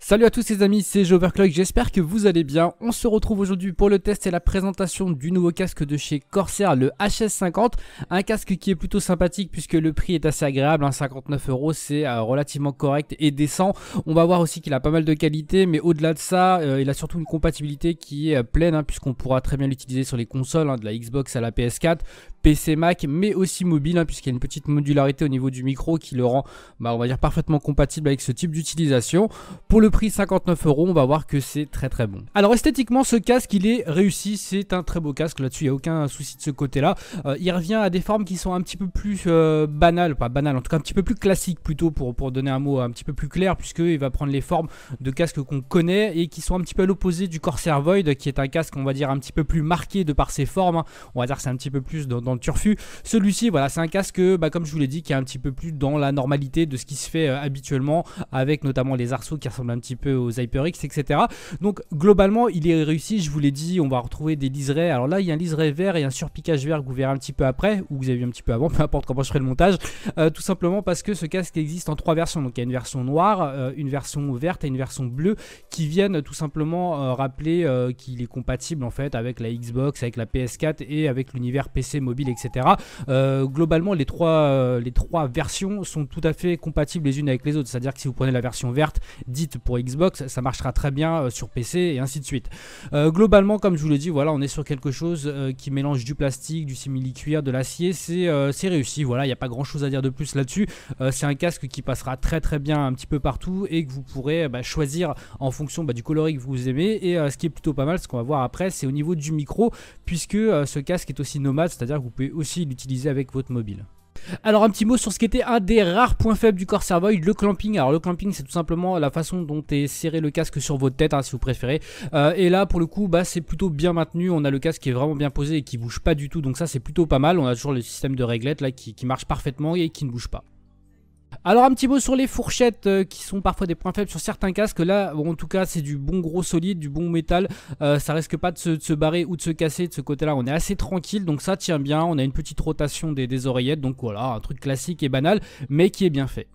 Salut à tous les amis, c'est Joverclock, j'espère que vous allez bien. On se retrouve aujourd'hui pour le test et la présentation du nouveau casque de chez Corsair, le HS50. Un casque qui est plutôt sympathique puisque le prix est assez agréable, 59 €, c'est relativement correct et décent. On va voir aussi qu'il a pas mal de qualité, mais au-delà de ça, il a surtout une compatibilité qui est pleine, puisqu'on pourra très bien l'utiliser sur les consoles, de la Xbox à la PS4, PC, Mac, mais aussi mobile, puisqu'il y a une petite modularité au niveau du micro qui le rend, on va dire, parfaitement compatible avec ce type d'utilisation. Pour le prix 59 €, on va voir que c'est très très bon. Alors esthétiquement, ce casque il est réussi, c'est un très beau casque, là-dessus il n'y a aucun souci de ce côté-là. Il revient à des formes qui sont un petit peu plus banales, pas banales, en tout cas un petit peu plus classiques plutôt, pour donner un mot un petit peu plus clair, puisqu'il va prendre les formes de casques qu'on connaît et qui sont un petit peu à l'opposé du Corsair Void, qui est un casque, on va dire, un petit peu plus marqué de par ses formes. On va dire que c'est un petit peu plus dans le turfu. Celui-ci, voilà, c'est un casque, comme je vous l'ai dit, qui est un petit peu plus dans la normalité de ce qui se fait habituellement, avec notamment les arceaux qui ressemblent un petit peu aux HyperX, etc. Donc globalement il est réussi, je vous l'ai dit. On va retrouver des liserés, alors là il y a un liseré vert et un surpiquage vert que vous verrez un petit peu après, ou vous avez vu un petit peu avant, peu importe comment je ferai le montage, tout simplement parce que ce casque existe en trois versions. Donc il y a une version noire, une version verte et une version bleue, qui viennent tout simplement rappeler qu'il est compatible en fait avec la Xbox, avec la PS4 et avec l'univers PC, mobile, etc. Globalement les trois versions sont tout à fait compatibles les unes avec les autres, c'est à dire que si vous prenez la version verte dite pour Xbox, ça marchera très bien sur PC et ainsi de suite. Globalement, comme je vous l'ai dit, voilà, on est sur quelque chose qui mélange du plastique, du simili-cuir, de l'acier. C'est réussi, voilà, il n'y a pas grand chose à dire de plus là-dessus. C'est un casque qui passera très très bien un petit peu partout et que vous pourrez choisir en fonction du coloris que vous aimez. Et ce qui est plutôt pas mal, ce qu'on va voir après, c'est au niveau du micro, puisque ce casque est aussi nomade, c'est-à-dire que vous pouvez aussi l'utiliser avec votre mobile. Alors un petit mot sur ce qui était un des rares points faibles du Corsair Void, le clamping. Alors le clamping, c'est tout simplement la façon dont est serré le casque sur votre tête, si vous préférez. Et là pour le coup c'est plutôt bien maintenu. On a le casque qui est vraiment bien posé et qui bouge pas du tout, donc ça c'est plutôt pas mal. On a toujours le système de réglette là qui marche parfaitement et qui ne bouge pas. Alors un petit mot sur les fourchettes qui sont parfois des points faibles sur certains casques. Là bon, en tout cas c'est du bon gros solide, du bon métal, ça risque pas de se barrer ou de se casser. De ce côté là on est assez tranquille, donc ça tient bien. On a une petite rotation des oreillettes, donc voilà, un truc classique et banal mais qui est bien fait.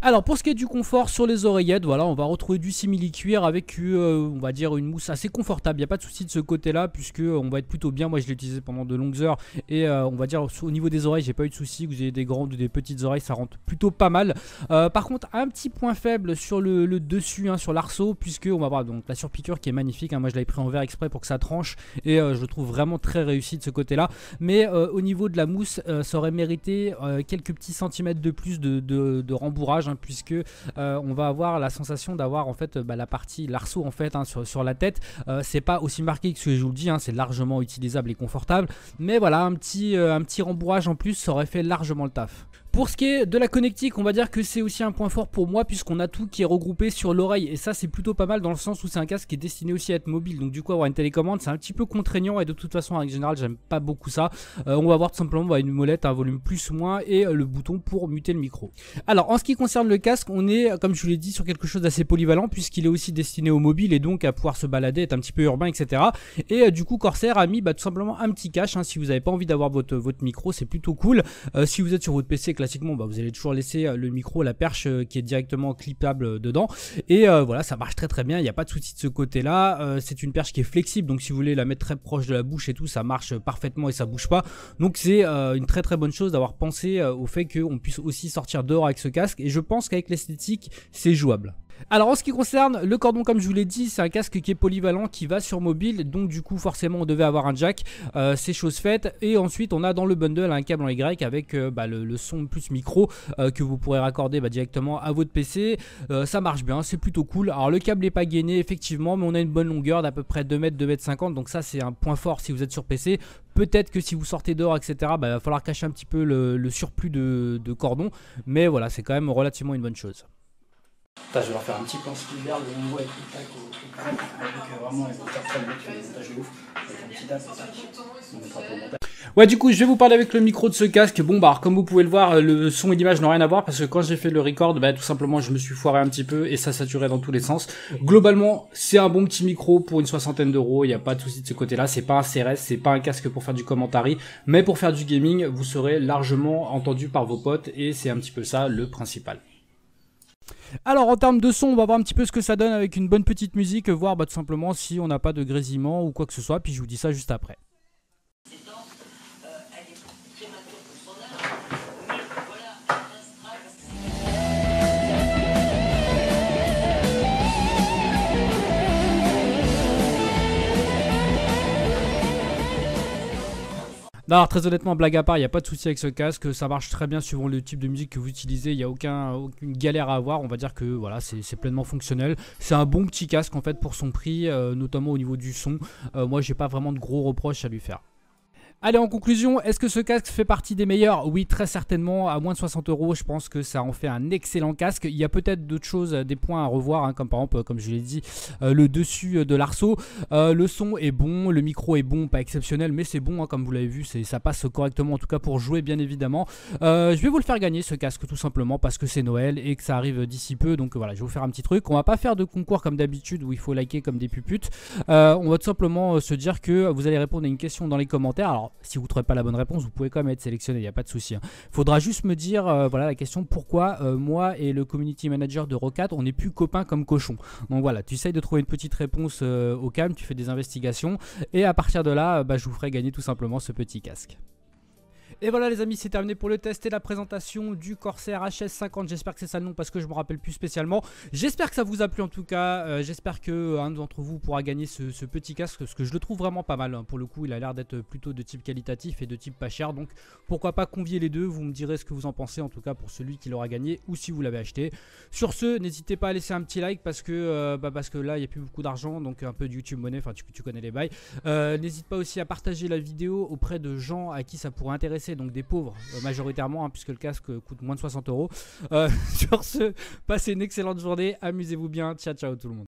Alors pour ce qui est du confort sur les oreillettes, voilà, on va retrouver du simili-cuir avec on va dire une mousse assez confortable. Il n'y a pas de souci de ce côté là, puisque on va être plutôt bien. Moi je l'ai utilisé pendant de longues heures et on va dire au niveau des oreilles j'ai pas eu de souci. Vous avez des grandes ou des petites oreilles, ça rentre plutôt pas mal. Par contre un petit point faible sur le dessus, sur l'arceau, puisque on va voir donc la surpiqûre qui est magnifique. Moi je l'avais pris en verre exprès pour que ça tranche et je le trouve vraiment très réussi de ce côté là. Mais au niveau de la mousse, ça aurait mérité quelques petits centimètres de plus de rembourrage. Puisque on va avoir la sensation d'avoir en fait la partie, l'arceau en fait sur la tête. C'est pas aussi marqué que ce que je vous le dis, c'est largement utilisable et confortable, mais voilà, un petit rembourrage en plus, ça aurait fait largement le taf. Pour ce qui est de la connectique, on va dire que c'est aussi un point fort pour moi, puisqu'on a tout qui est regroupé sur l'oreille, et ça c'est plutôt pas mal dans le sens où c'est un casque qui est destiné aussi à être mobile, donc du coup avoir une télécommande c'est un petit peu contraignant, et de toute façon en général j'aime pas beaucoup ça. On va avoir tout simplement une molette, un volume plus ou moins, et le bouton pour muter le micro. Alors en ce qui concerne le casque, on est, comme je vous l'ai dit, sur quelque chose d'assez polyvalent, puisqu'il est aussi destiné au mobile et donc à pouvoir se balader, être un petit peu urbain, etc. Et du coup Corsair a mis tout simplement un petit cache, si vous n'avez pas envie d'avoir votre micro, c'est plutôt cool. Si vous êtes sur votre PC classiquement, vous allez toujours laisser le micro, la perche qui est directement clippable dedans, et voilà, ça marche très très bien, il n'y a pas de souci de ce côté là. C'est une perche qui est flexible, donc si vous voulez la mettre très proche de la bouche et tout, ça marche parfaitement et ça bouge pas. Donc c'est une très très bonne chose d'avoir pensé au fait qu'on puisse aussi sortir dehors avec ce casque, et je pense qu'avec l'esthétique c'est jouable. Alors en ce qui concerne le cordon, comme je vous l'ai dit, c'est un casque qui est polyvalent, qui va sur mobile, donc du coup forcément on devait avoir un jack, c'est chose faite. Et ensuite on a dans le bundle un câble en Y avec le son plus micro que vous pourrez raccorder directement à votre PC. Ça marche bien, c'est plutôt cool. Alors le câble n'est pas gainé effectivement, mais on a une bonne longueur d'à peu près 2 mètres, 2 mètres 50, donc ça c'est un point fort si vous êtes sur PC. Peut-être que si vous sortez dehors, etc., il va falloir cacher un petit peu le surplus de cordon, mais voilà, c'est quand même relativement une bonne chose. Putain, je vais leur faire un petit plan Spielberg où on voit avec le tac au crâne, avec vraiment les personnes qui font des montages de ouf, avec un petit dab, on mettra pour le montage. Ouais, du coup je vais vous parler avec le micro de ce casque. Bon alors comme vous pouvez le voir, le son et l'image n'ont rien à voir, parce que quand j'ai fait le record, tout simplement je me suis foiré un petit peu et ça saturait dans tous les sens. Globalement c'est un bon petit micro pour une soixantaine d'euros, il n'y a pas de souci de ce côté là. C'est pas un CRS, c'est pas un casque pour faire du commentary, mais pour faire du gaming vous serez largement entendu par vos potes, et c'est un petit peu ça le principal. Alors en termes de son, on va voir un petit peu ce que ça donne avec une bonne petite musique, voir tout simplement si on n'a pas de grésillement ou quoi que ce soit, puis je vous dis ça juste après. Non, alors très honnêtement, blague à part, il n'y a pas de souci avec ce casque, ça marche très bien suivant le type de musique que vous utilisez, il n'y a aucune galère à avoir, on va dire que voilà, c'est pleinement fonctionnel. C'est un bon petit casque en fait pour son prix, notamment au niveau du son. Moi, j'ai pas vraiment de gros reproches à lui faire. Allez, en conclusion, est-ce que ce casque fait partie des meilleurs? Oui, très certainement. À moins de 60 €, je pense que ça en fait un excellent casque. Il y a peut-être d'autres choses, des points à revoir, hein, comme par exemple, comme je l'ai dit, le dessus de l'arceau. Le son est bon, le micro est bon, pas exceptionnel, mais c'est bon, hein, comme vous l'avez vu, ça passe correctement, en tout cas pour jouer, bien évidemment. Je vais vous le faire gagner, ce casque, tout simplement, parce que c'est Noël et que ça arrive d'ici peu. Donc voilà, je vais vous faire un petit truc. On va pas faire de concours comme d'habitude où il faut liker comme des puputes. On va tout simplement se dire que vous allez répondre à une question dans les commentaires. Alors, si vous ne trouvez pas la bonne réponse, vous pouvez quand même être sélectionné, il n'y a pas de souci. Il faudra juste me dire, voilà la question, pourquoi moi et le community manager de Roccat, on n'est plus copains comme cochons. Donc voilà, tu essayes de trouver une petite réponse au calme, tu fais des investigations, et à partir de là, je vous ferai gagner tout simplement ce petit casque. Et voilà les amis, c'est terminé pour le test et la présentation du Corsair HS50. J'espère que c'est ça le nom parce que je me rappelle plus spécialement. J'espère que ça vous a plu en tout cas. J'espère qu'un d'entre vous pourra gagner ce petit casque parce que je le trouve vraiment pas mal. Pour le coup, il a l'air d'être plutôt de type qualitatif et de type pas cher. Donc pourquoi pas convier les deux. Vous me direz ce que vous en pensez en tout cas pour celui qui l'aura gagné ou si vous l'avez acheté. Sur ce, n'hésitez pas à laisser un petit like parce que là, il n'y a plus beaucoup d'argent. Donc un peu de YouTube monnaie, enfin tu connais les bails. N'hésite pas aussi à partager la vidéo auprès de gens à qui ça pourrait intéresser. Donc des pauvres majoritairement, hein, puisque le casque coûte moins de 60 €. Sur ce, passez une excellente journée, amusez-vous bien, ciao ciao tout le monde.